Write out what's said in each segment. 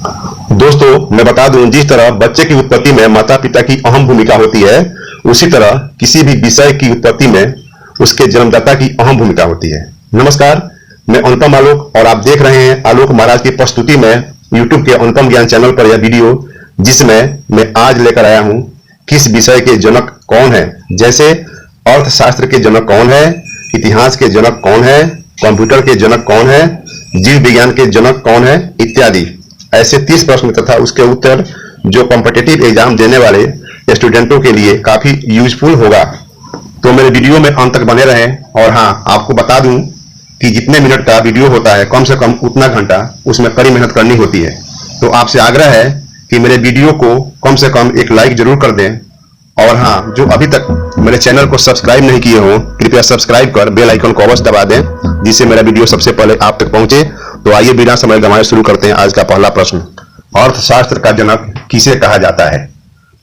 दोस्तों, मैं बता दूं, जिस तरह बच्चे की उत्पत्ति में माता पिता की अहम भूमिका होती है, उसी तरह किसी भी विषय की उत्पत्ति में उसके जन्मदाता की अहम भूमिका होती है। नमस्कार, मैं अनुपम आलोक और आप देख रहे हैं आलोक महाराज की प्रस्तुति में यूट्यूब के अनुपम ज्ञान चैनल पर यह वीडियो, जिसमें मैं आज लेकर आया हूं किस विषय के जनक कौन है। जैसे अर्थशास्त्र के जनक कौन है, इतिहास के जनक कौन है, कंप्यूटर के जनक कौन है, जीव विज्ञान के जनक कौन है, इत्यादि। ऐसे 30 प्रश्न तथा उसके उत्तर जो कॉम्पिटिटिव एग्जाम देने वाले स्टूडेंटों के लिए काफी यूजफुल होगा। तो मेरे वीडियो में अंत तक बने रहें। और हाँ, आपको बता दूं कि जितने मिनट का वीडियो होता है, कम से कम उतना घंटा उसमें कड़ी मेहनत करनी होती है। तो आपसे आग्रह है कि मेरे वीडियो को कम से कम एक लाइक जरूर कर दें। और हाँ, जो अभी तक मेरे चैनल को सब्सक्राइब नहीं किए हो, कृपया सब्सक्राइब कर बेल आइकन को अवश्य दबा दें, जिससे मेरा वीडियो सबसे पहले आप तक पहुंचे। तो आइए बिना समय गंवाए शुरू करते हैं आज का पहला प्रश्न। अर्थशास्त्र का जनक किसे कहा जाता है?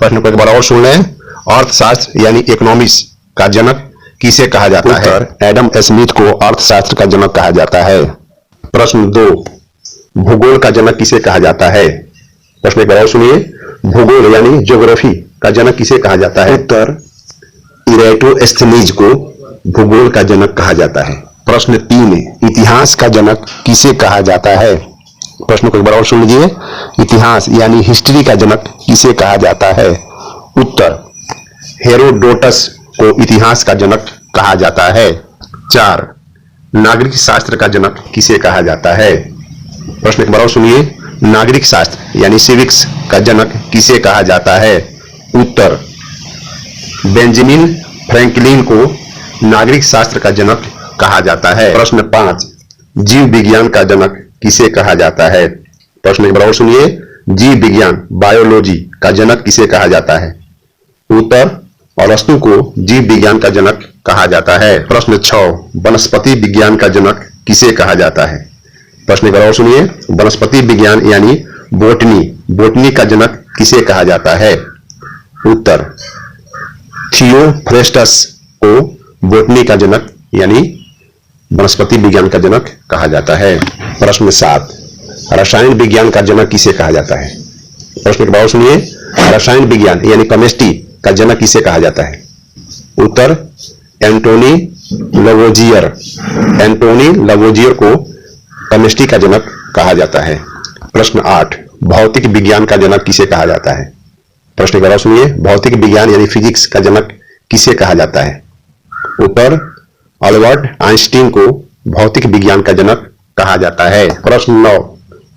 प्रश्न को एक बार और सुन लें। अर्थशास्त्र यानी इकोनॉमिक्स का जनक किसे कहा जाता है? एडम स्मिथ को अर्थशास्त्र का जनक कहा जाता है। प्रश्न 2, भूगोल का जनक किसे कहा जाता है? प्रश्न एक बार और सुनिए। भूगोल यानी ज्योग्राफी का जनक किसे कहा जाता है? उत्तर, इराटोस्थेनीज को भूगोल का जनक कहा जाता है। प्रश्न 3, इतिहास का जनक किसे कहा जाता है? प्रश्न को एक बार और सुन लीजिए। इतिहास यानी हिस्ट्री का जनक किसे कहा जाता है? उत्तर, हेरोडोटस को इतिहास का जनक कहा जाता है। 4, नागरिक शास्त्र का जनक किसे कहा जाता है? प्रश्न एक बार और सुनिए। नागरिक शास्त्र यानी सिविक्स का जनक किसे कहा जाता है? उत्तर, बेंजामिन फ्रैंकलिन को नागरिक शास्त्र का जनक कहा जाता है। प्रश्न 5, जीव विज्ञान का जनक किसे कहा जाता है? प्रश्न एक बार और सुनिए। जीव विज्ञान बायोलॉजी का जनक किसे कहा जाता है? उत्तर, अरस्तु को जीव विज्ञान का जनक कहा जाता है। प्रश्न 6, वनस्पति विज्ञान का जनक किसे कहा जाता है? प्रश्न एक बार और सुनिए। वनस्पति विज्ञान यानी बोटनी का जनक किसे कहा जाता है? उत्तर, थियोफ्रेस्टस को बोटनी का जनक यानी वनस्पति विज्ञान का जनक कहा जाता है। प्रश्न 7, रसायन विज्ञान का जनक किसे कहा जाता है? प्रश्न एक बार और सुनिए। रसायन विज्ञान यानी केमिस्ट्री का जनक किसे कहा जाता है? उत्तर, एंटोनी लवोजियर को केमिस्ट्री का जनक कहा जाता है। प्रश्न 8, भौतिक विज्ञान का जनक किसे कहा जाता है? प्रश्न एक बार और सुनिए। भौतिक विज्ञान यानी फिजिक्स का जनक किसे कहा जाता है? उत्तर, अल्बर्ट आइंस्टीन को भौतिक विज्ञान का जनक कहा जाता है। प्रश्न 9,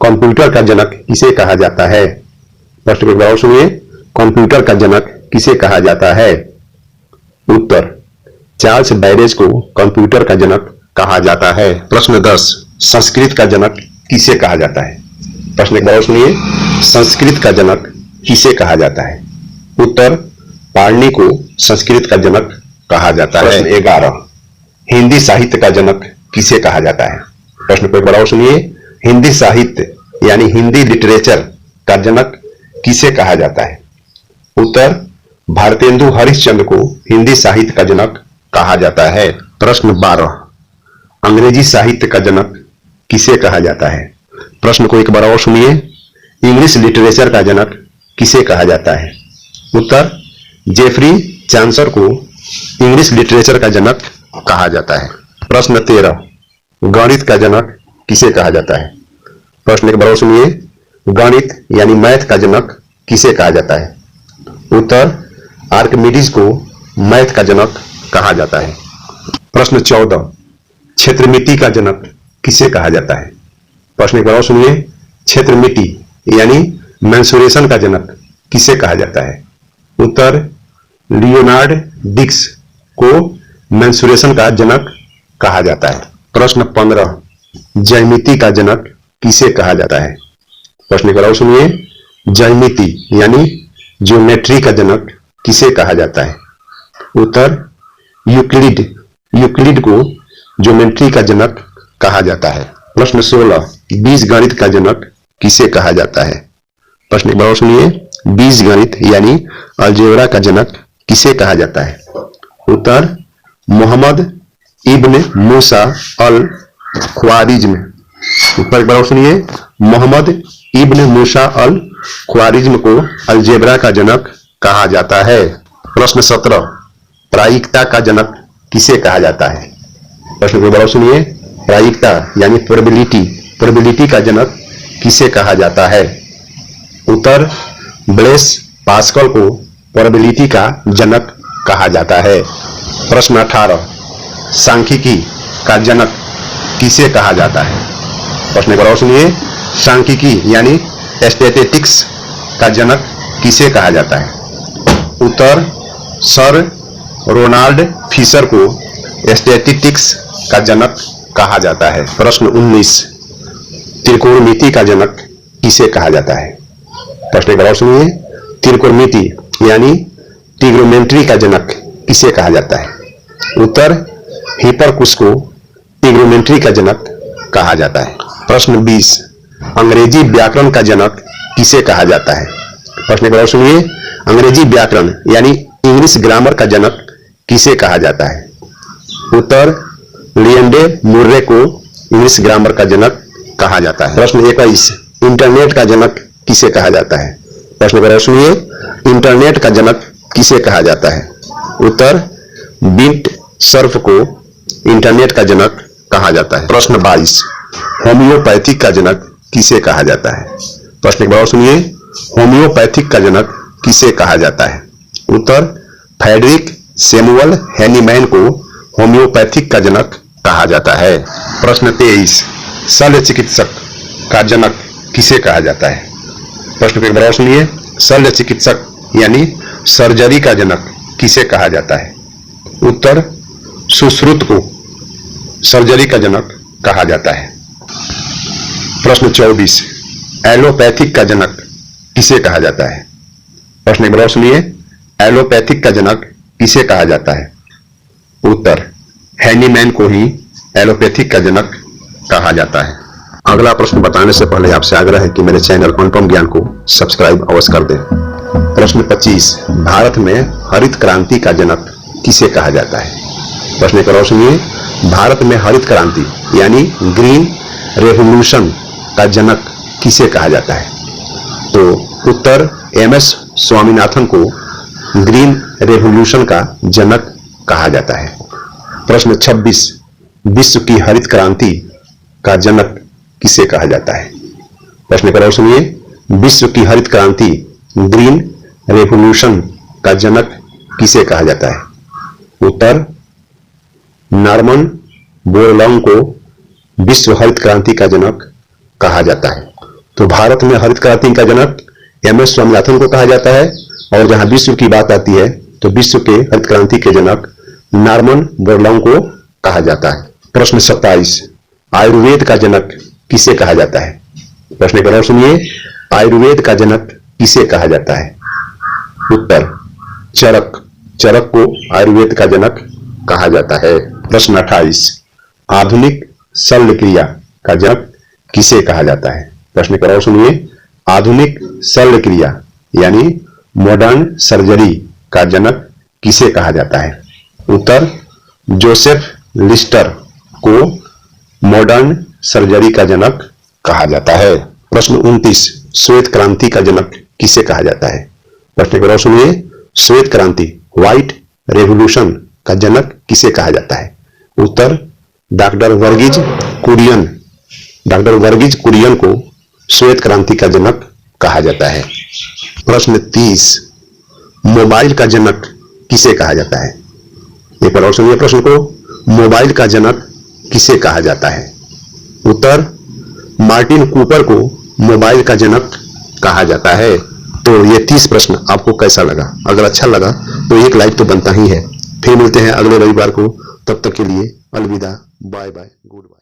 कंप्यूटर का जनक किसे कहा जाता है? प्रश्न एक बार और सुनिए। कंप्यूटर का जनक किसे कहा जाता है? उत्तर, चार्ल्स बैबेज को कंप्यूटर का जनक कहा जाता है। प्रश्न 10, संस्कृत का जनक किसे कहा जाता है? प्रश्न एक बार और सुनिए। संस्कृत का जनक किसे कहा जाता है? उत्तर, पाणिनि को संस्कृत का जनक कहा जाता है। प्रश्न 11, हिंदी साहित्य का जनक किसे कहा जाता है? प्रश्न को एक बार और सुनिए। हिंदी साहित्य यानी हिंदी लिटरेचर का जनक किसे कहा जाता है? उत्तर, भारतेंदु हरिश्चंद्र को हिंदी साहित्य का जनक कहा जाता है। प्रश्न 12, अंग्रेजी साहित्य का जनक किसे कहा जाता है? प्रश्न को एक बार और सुनिए। इंग्लिश लिटरेचर का जनक किसे कहा जाता है? उत्तर, जेफरी चांसर को इंग्लिश लिटरेचर का जनक कहा जाता है। प्रश्न 13, गणित का जनक किसे कहा जाता है? प्रश्न एक बार और सुनिए। गणित यानी मैथ का जनक किसे कहा जाता है? उत्तर, आर्किमिडीज को मैथ का जनक कहा जाता है। प्रश्न 14, क्षेत्रमिति का जनक किसे कहा जाता है? प्रश्न एक बार और सुनिए। क्षेत्रमिति यानी मेंसुरेशन का जनक किसे कहा जाता है? उत्तर, लियोनार्ड डिक्स को मेंसुरेशन का जनक कहा जाता है। प्रश्न 15, ज्यामिति का जनक किसे कहा जाता है? प्रश्न एक बार और सुनिए। ज्यामिति यानी ज्योमेट्री का जनक किसे कहा जाता है? उत्तर, यूक्लिड को ज्योमेट्री का जनक कहा जाता है। प्रश्न 16, बीजगणित का जनक किसे कहा जाता है? प्रश्न एक बार और सुनिए। बीजगणित यानी अलजेब्रा का जनक किसे कहा जाता है? उत्तर, मोहम्मद इब्न मूसा अल ख्वारिज्म। उत्तर एक बार और सुनिए। मोहम्मद इब्न मूसा अल ख्वारिज्म को अलजेब्रा का जनक कहा जाता है। प्रश्न 17, प्रायिकता का जनक किसे कहा जाता है? प्रश्न को गौर सुनिए। प्रायिकता यानी प्रोबेबिलिटी का जनक किसे कहा जाता है? उत्तर, ब्लेस पास्कल को प्रोबेबिलिटी का जनक कहा जाता है। प्रश्न 18, सांख्यिकी का जनक किसे कहा जाता है? प्रश्न को गौर सुनिए। सांख्यिकी यानी स्टैटिस्टिक्स का जनक किसे कहा जाता है? उत्तर, सर रोनाल्ड फिशर को स्टैटिस्टिक्स का जनक कहा जाता है। प्रश्न 19, त्रिकोणमिति का जनक किसे कहा जाता है? प्रश्न गौर सुनिए। त्रिकोणमिति यानी ट्रिग्नोमेट्री का जनक किसे कहा जाता है? उत्तर, हिप्पार्कस को ट्रिग्नोमेट्री का जनक कहा जाता है। प्रश्न 20, अंग्रेजी व्याकरण का जनक किसे कहा जाता है? प्रश्न गौर सुनिए। अंग्रेजी व्याकरण यानी इंग्लिश ग्रामर का जनक किसे कहा जाता है? उत्तर, लिएंडे मुर्रे को इंग्लिश ग्रामर का जनक कहा जाता है। प्रश्न 21, इंटरनेट का जनक किसे कहा जाता है? प्रश्न को सुनिए। इंटरनेट का जनक किसे कहा जाता है? उत्तर, बिट सर्फ को इंटरनेट का जनक कहा जाता है। प्रश्न 22, होम्योपैथिक का जनक किसे कहा जाता है? प्रश्न को सुनिए। होम्योपैथिक का जनक किसे कहा जाता है? उत्तर, फ्रेडरिक सैमुअल हैनीमैन को होम्योपैथिक का जनक कहा जाता है। प्रश्न 23, शल्य चिकित्सक का जनक किसे कहा जाता है? प्रश्न को गौर सुनिए। शल्य चिकित्सक यानी सर्जरी का जनक किसे कहा जाता है? उत्तर, सुश्रुत को सर्जरी का जनक कहा जाता है। प्रश्न 24, एलोपैथिक का जनक किसे कहा जाता है? प्रश्न गौर सुनिए। एलोपैथिक का जनक किसे कहा जाता है? उत्तर, हैनीमैन को ही एलोपैथिक का जनक कहा जाता है। अगला प्रश्न बताने से पहले आपसे आग्रह है कि मेरे चैनल अनुपम ज्ञान को सब्सक्राइब अवश्य कर दें। प्रश्न 25, भारत में हरित क्रांति का जनक किसे कहा जाता है? प्रश्न गौर सुनिए। भारत में हरित क्रांति यानी ग्रीन रेवोल्यूशन का जनक किसे कहा जाता है? तो उत्तर, एमएस स्वामीनाथन को ग्रीन रेवोल्यूशन का जनक कहा जाता है। प्रश्न 26, विश्व की हरित क्रांति का जनक किसे कहा जाता है? प्रश्न गौर सुनिए। विश्व की हरित क्रांति ग्रीन रेवोल्यूशन का जनक किसे कहा जाता है? उत्तर, नॉर्मन बोरलॉन्ग को विश्व हरित क्रांति का जनक कहा जाता है। तो भारत में हरित क्रांति का जनक एमएस स्वामीनाथन को कहा जाता है, और जहां विश्व की बात आती है तो विश्व के हरित क्रांति के जनक नॉर्मन बोरलॉन्ग को कहा जाता है। प्रश्न 27, आयुर्वेद का जनक किसे कहा जाता है? प्रश्न गौर सुनिए। आयुर्वेद का जनक किसे कहा जाता है? उत्तर, चरक को आयुर्वेद का जनक कहा जाता है। प्रश्न 28, आधुनिक शल्य क्रिया का जनक किसे कहा जाता है? प्रश्न गौर सुनिए। आधुनिक शल्य क्रिया यानी मॉडर्न सर्जरी का जनक किसे कहा जाता है? उत्तर, जोसेफ लिस्टर को मॉडर्न सर्जरी का जनक कहा जाता है। प्रश्न 29, श्वेत क्रांति का जनक किसे कहा जाता है? प्रश्न गौर सुनिए। श्वेत क्रांति व्हाइट रेवोल्यूशन का जनक किसे कहा जाता है? उत्तर, डॉक्टर वर्गीज कुरियन को श्वेत क्रांति का जनक कहा जाता है। प्रश्न 30, मोबाइल का जनक किसे कहा जाता है? एक बार और सुनिए प्रश्न को। मोबाइल का जनक किसे कहा जाता है? उत्तर, मार्टिन कूपर को मोबाइल का जनक कहा जाता है। तो ये 30 प्रश्न आपको कैसा लगा? अगर अच्छा लगा तो एक लाइक तो बनता ही है। फिर मिलते हैं अगले रविवार को। तब तक के लिए अलविदा, बाय बाय, गुड बाय।